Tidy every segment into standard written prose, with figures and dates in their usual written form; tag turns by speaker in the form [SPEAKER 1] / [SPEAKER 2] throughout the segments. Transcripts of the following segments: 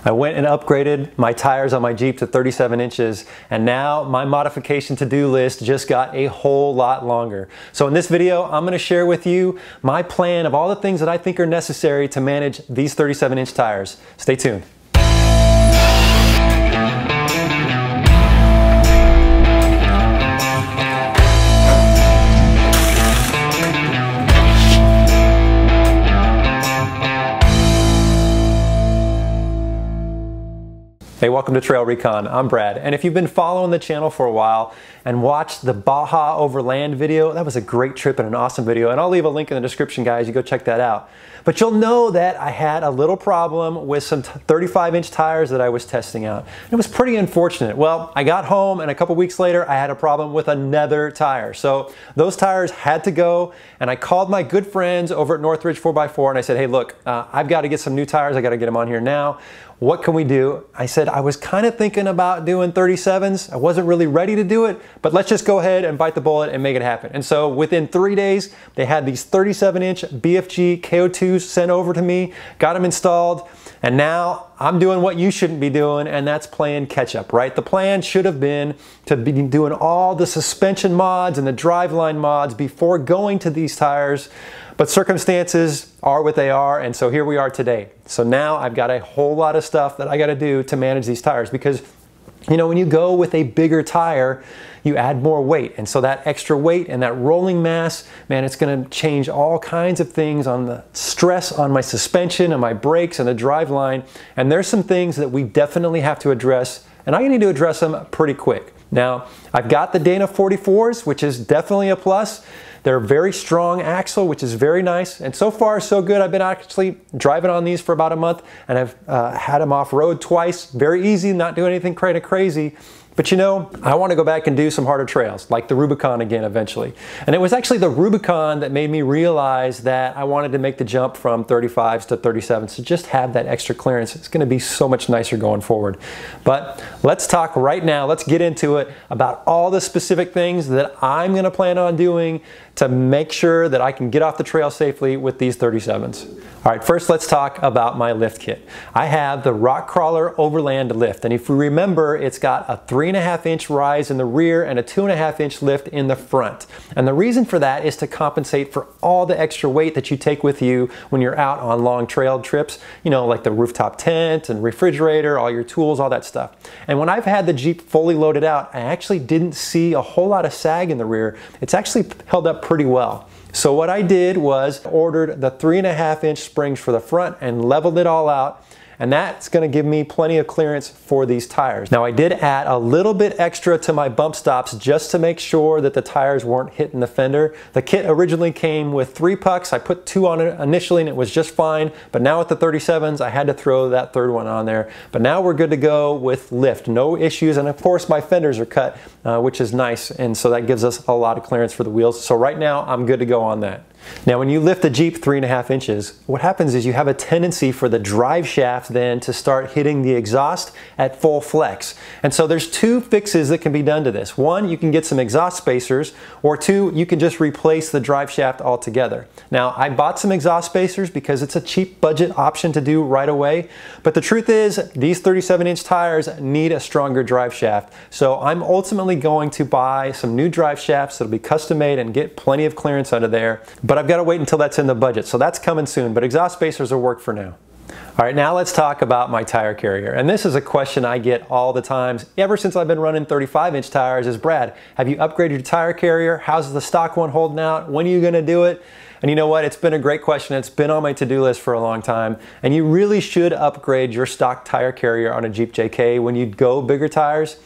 [SPEAKER 1] I went and upgraded my tires on my Jeep to 37 inches, and now my modification to-do list just got a whole lot longer. So in this video, I'm going to share with you my plan of all the things that I think are necessary to manage these 37-inch tires. Stay tuned. Hey, welcome to TrailRecon. I'm Brad, and if you've been following the channel for a while and watched the Baja Overland video, that was a great trip and an awesome video, and I'll leave a link in the description, guys. You go check that out. But you'll know that I had a little problem with some 35-inch tires that I was testing out. It was pretty unfortunate. Well, I got home, and a couple weeks later, I had a problem with another tire. So those tires had to go, and I called my good friends over at Northridge 4x4, and I said, hey, look, I've got to get some new tires. I got to get them on here now. What can we do? I said I was kind of thinking about doing 37s. I wasn't really ready to do it, but let's just go ahead and bite the bullet and make it happen. And so within 3 days, they had these 37-inch BFG KO2s sent over to me, got them installed, and now I'm doing what you shouldn't be doing, and that's playing catch up, right? The plan should have been to be doing all the suspension mods and the driveline mods before going to these tires, but circumstances are what they are, and so here we are today. So now I've got a whole lot of stuff that I got to do to manage these tires, because you know, when you go with a bigger tire, you add more weight, and so that extra weight and that rolling mass, man, it's going to change all kinds of things on the stress on my suspension and my brakes and the driveline, and there's some things that we definitely have to address, and I need to address them pretty quick. Now, I've got the Dana 44s, which is definitely a plus. They're a very strong axle, which is very nice, and so far so good. I've been actually driving on these for about a month, and I've had them off-road twice. Very easy, not doing anything kind of crazy. But you know, I want to go back and do some harder trails, like the Rubicon again eventually. And it was actually the Rubicon that made me realize that I wanted to make the jump from 35s to 37s to just have that extra clearance. It's going to be so much nicer going forward. But let's talk right now, let's get into it about all the specific things that I'm going to plan on doing to make sure that I can get off the trail safely with these 37s. All right, first let's talk about my lift kit. I have the Rock Crawler Overland lift, and if you remember, it's got a 3.5-inch rise in the rear and a 2.5-inch lift in the front. And the reason for that is to compensate for all the extra weight that you take with you when you're out on long trail trips, you know, like the rooftop tent and refrigerator, all your tools, all that stuff. And when I've had the Jeep fully loaded out, I actually didn't see a whole lot of sag in the rear. It's actually held up pretty well. So what I did was ordered the 3.5-inch springs for the front and leveled it all out, and that's going to give me plenty of clearance for these tires. Now I did add a little bit extra to my bump stops just to make sure that the tires weren't hitting the fender. The kit originally came with 3 pucks. I put 2 on it initially and it was just fine, but now with the 37s I had to throw that 3rd one on there. But now we're good to go with lift, no issues, and of course my fenders are cut, which is nice, and so that gives us a lot of clearance for the wheels. So right now I'm good to go on that. Now when you lift the Jeep 3.5 inches, what happens is you have a tendency for the drive shaft then to start hitting the exhaust at full flex. And so there's 2 fixes that can be done to this. 1, you can get some exhaust spacers, or 2, you can just replace the drive shaft altogether. Now I bought some exhaust spacers because it's a cheap budget option to do right away, but the truth is these 37-inch tires need a stronger drive shaft. So I'm ultimately going to buy some new drive shafts that'll be custom made and get plenty of clearance under there. But I've got to wait until that's in the budget, so that's coming soon, but exhaust spacers will work for now. All right, now let's talk about my tire carrier. And this is a question I get all the time, ever since I've been running 35-inch tires, is Brad, have you upgraded your tire carrier? How's the stock one holding out? When are you gonna do it? And you know what, it's been a great question. It's been on my to-do list for a long time, and you really should upgrade your stock tire carrier on a Jeep JK when you go bigger tires.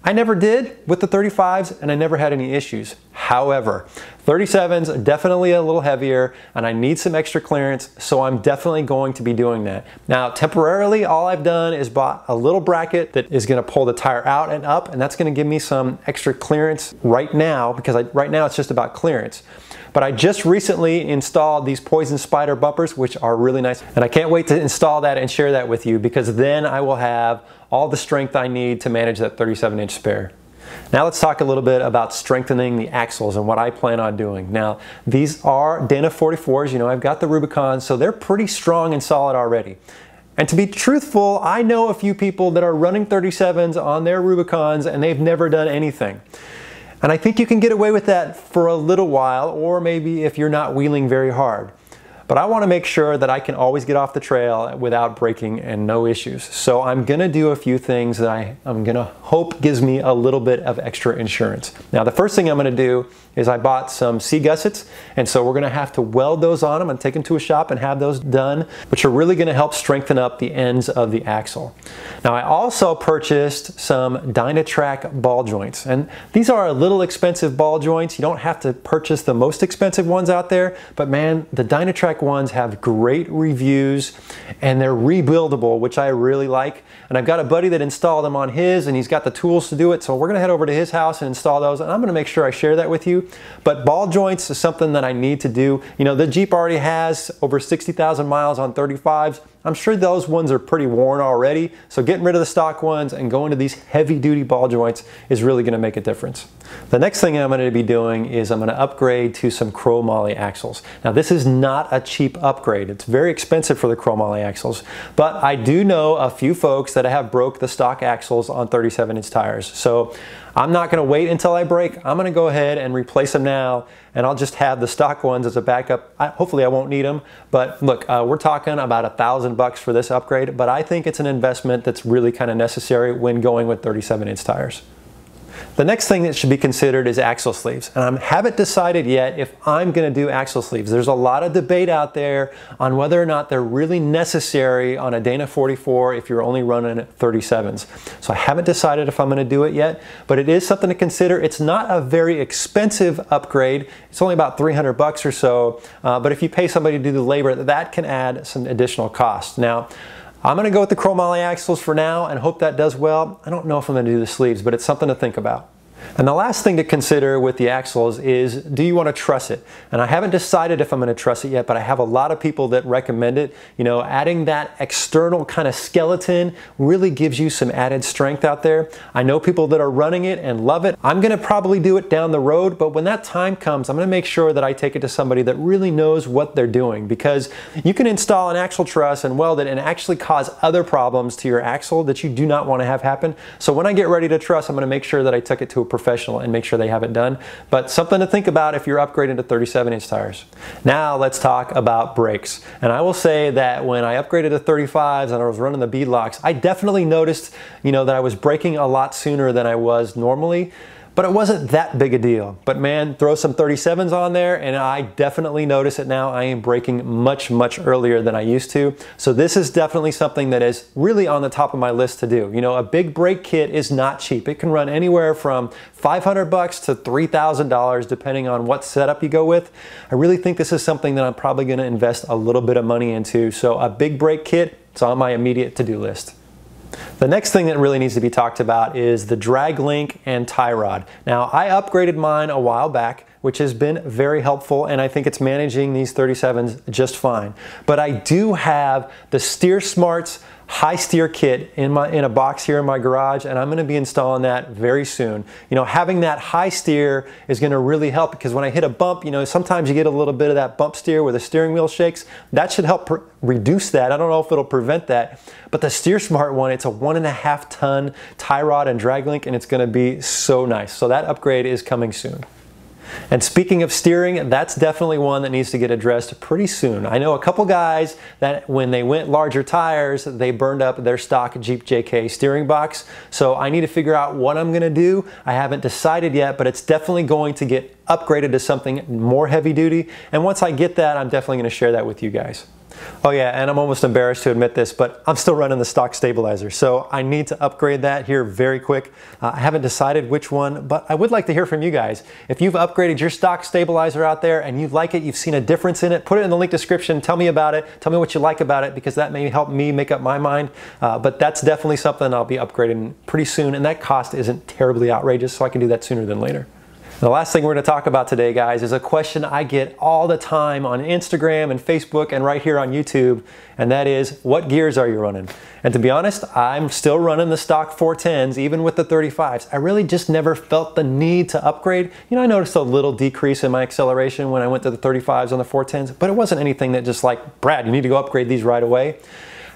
[SPEAKER 1] I never did with the 35s, and I never had any issues. However, 37s are definitely a little heavier, and I need some extra clearance, so I'm definitely going to be doing that. Now, temporarily, all I've done is bought a little bracket that is going to pull the tire out and up, and that's going to give me some extra clearance right now, because right now it's just about clearance. But I just recently installed these Poison Spider bumpers, which are really nice, and I can't wait to install that and share that with you, because then I will have all the strength I need to manage that 37-inch spare. Now let's talk a little bit about strengthening the axles and what I plan on doing. Now these are Dana 44s, you know, I've got the Rubicon, so they're pretty strong and solid already. And to be truthful, I know a few people that are running 37s on their Rubicons and they've never done anything. And I think you can get away with that for a little while, or maybe if you're not wheeling very hard. But I want to make sure that I can always get off the trail without braking and no issues. So I'm going to do a few things that I'm going to hope gives me a little bit of extra insurance. Now, the first thing I'm going to do is I bought some C-gussets, and so we're going to have to weld those on them and take them to a shop and have those done, which are really going to help strengthen up the ends of the axle. Now, I also purchased some Dynatrac ball joints, and these are a little expensive ball joints. You don't have to purchase the most expensive ones out there, but man, the Dynatrac ones have great reviews and they're rebuildable, which I really like. And I've got a buddy that installed them on his, and he's got the tools to do it, so we're gonna head over to his house and install those, and I'm gonna make sure I share that with you. But ball joints is something that I need to do. You know, the Jeep already has over 60,000 miles on 35s. I'm sure those ones are pretty worn already, so getting rid of the stock ones and going to these heavy-duty ball joints is really going to make a difference. The next thing I'm going to be doing is I'm going to upgrade to some chromoly axles. Now, this is not a cheap upgrade. It's very expensive for the chromoly axles, but I do know a few folks that have broke the stock axles on 37-inch tires. So I'm not going to wait until I break. I'm going to go ahead and replace them now, and I'll just have the stock ones as a backup. Hopefully I won't need them, but look, we're talking about $1,000 for this upgrade, but I think it's an investment that's really kind of necessary when going with 37-inch tires. The next thing that should be considered is axle sleeves, and I haven't decided yet if I'm going to do axle sleeves. There's a lot of debate out there on whether or not they're really necessary on a Dana 44 if you're only running 37s. So I haven't decided if I'm going to do it yet, but it is something to consider. It's not a very expensive upgrade. It's only about $300 or so, but if you pay somebody to do the labor, that can add some additional cost. Now, I'm going to go with the chromoly axles for now and hope that does well. I don't know if I'm going to do the sleeves, but it's something to think about. And the last thing to consider with the axles is, do you want to truss it? And I haven't decided if I'm going to truss it yet, but I have a lot of people that recommend it. You know, adding that external kind of skeleton really gives you some added strength out there. I know people that are running it and love it. I'm going to probably do it down the road, but when that time comes, I'm going to make sure that I take it to somebody that really knows what they're doing, because you can install an axle truss and weld it and actually cause other problems to your axle that you do not want to have happen. So when I get ready to truss, I'm going to make sure that I took it to a professional and make sure they have it done. But something to think about if you're upgrading to 37-inch tires. Now let's talk about brakes. And I will say that when I upgraded to 35s and I was running the beadlocks, I definitely noticed, you know, that I was braking a lot sooner than I was normally. But it wasn't that big a deal. But man, throw some 37s on there and I definitely notice it now. I am braking much, much earlier than I used to. So this is definitely something that is really on the top of my list to do. You know, a big brake kit is not cheap. It can run anywhere from $500 to $3,000 depending on what setup you go with. I really think this is something that I'm probably going to invest a little bit of money into. So a big brake kit, it's on my immediate to-do list. The next thing that really needs to be talked about is the drag link and tie rod. Now, I upgraded mine a while back, which has been very helpful, and I think it's managing these 37s just fine. But I do have the Steer Smarts high steer kit in a box here in my garage, and I'm going to be installing that very soon. You know, having that high steer is going to really help, because when I hit a bump, you know, sometimes you get a little bit of that bump steer where the steering wheel shakes. That should help reduce that. I don't know if it'll prevent that, but the Steer Smart one, it's a 1.5 ton tie rod and drag link, and it's going to be so nice. So that upgrade is coming soon. And speaking of steering, that's definitely one that needs to get addressed pretty soon. I know a couple guys that when they went larger tires, they burned up their stock Jeep JK steering box. So I need to figure out what I'm going to do. I haven't decided yet, but it's definitely going to get upgraded to something more heavy duty. And once I get that, I'm definitely going to share that with you guys. Oh yeah, and I'm almost embarrassed to admit this, but I'm still running the stock stabilizer, so I need to upgrade that here very quick. I haven't decided which one, but I would like to hear from you guys. If you've upgraded your stock stabilizer out there and you like it, you've seen a difference in it, put it in the link description, tell me about it, tell me what you like about it, because that may help me make up my mind. But that's definitely something I'll be upgrading pretty soon, and that cost isn't terribly outrageous, so I can do that sooner than later. The last thing we're going to talk about today, guys, is a question I get all the time on Instagram and Facebook and right here on YouTube, and that is, what gears are you running? And to be honest, I'm still running the stock 410s, even with the 35s. I really just never felt the need to upgrade. You know, I noticed a little decrease in my acceleration when I went to the 35s on the 410s, but it wasn't anything that just like, Brad, you need to go upgrade these right away.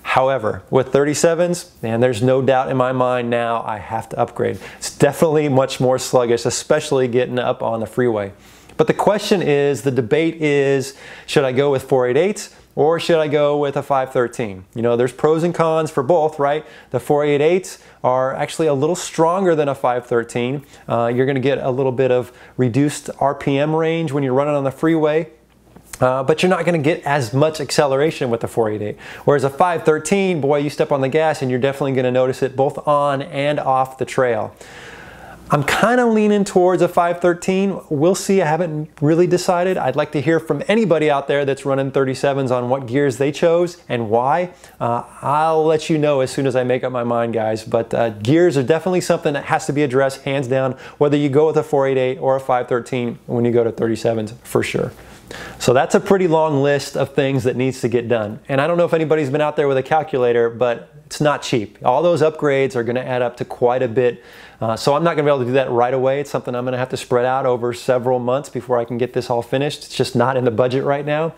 [SPEAKER 1] However, with 37s, man, there's no doubt in my mind now I have to upgrade. It's definitely much more sluggish, especially getting up on the freeway. But the question is, the debate is, should I go with 488s or should I go with a 513? You know, there's pros and cons for both, right? The 488s are actually a little stronger than a 513. You're going to get a little bit of reduced RPM range when you're running on the freeway. But you're not going to get as much acceleration with the 488. Whereas a 513, boy, you step on the gas and you're definitely going to notice it both on and off the trail. I'm kind of leaning towards a 513. We'll see. I haven't really decided. I'd like to hear from anybody out there that's running 37s on what gears they chose and why. I'll let you know as soon as I make up my mind, guys. But gears are definitely something that has to be addressed, hands down, whether you go with a 488 or a 513 when you go to 37s, for sure. So that's a pretty long list of things that needs to get done. And I don't know if anybody's been out there with a calculator, but it's not cheap. All those upgrades are going to add up to quite a bit. So I'm not going to be able to do that right away. It's something I'm going to have to spread out over several months before I can get this all finished. It's just not in the budget right now.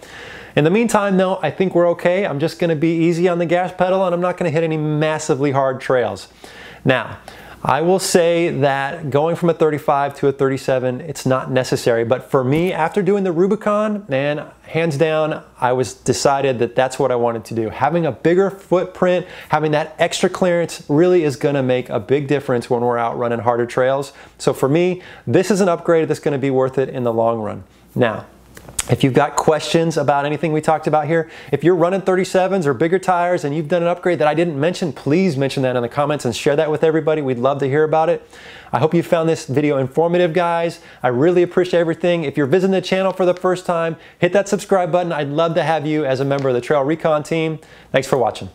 [SPEAKER 1] In the meantime, though, I think we're okay. I'm just going to be easy on the gas pedal and I'm not going to hit any massively hard trails. Now, I will say that going from a 35 to a 37, it's not necessary. But for me, after doing the Rubicon, man, hands down, I was decided that that's what I wanted to do. Having a bigger footprint, having that extra clearance really is gonna make a big difference when we're out running harder trails. So for me, this is an upgrade that's gonna be worth it in the long run. Now, if you've got questions about anything we talked about here, if you're running 37s or bigger tires and you've done an upgrade that I didn't mention, please mention that in the comments and share that with everybody. We'd love to hear about it. I hope you found this video informative, guys. I really appreciate everything. If you're visiting the channel for the first time, hit that subscribe button. I'd love to have you as a member of the TrailRecon team. Thanks for watching.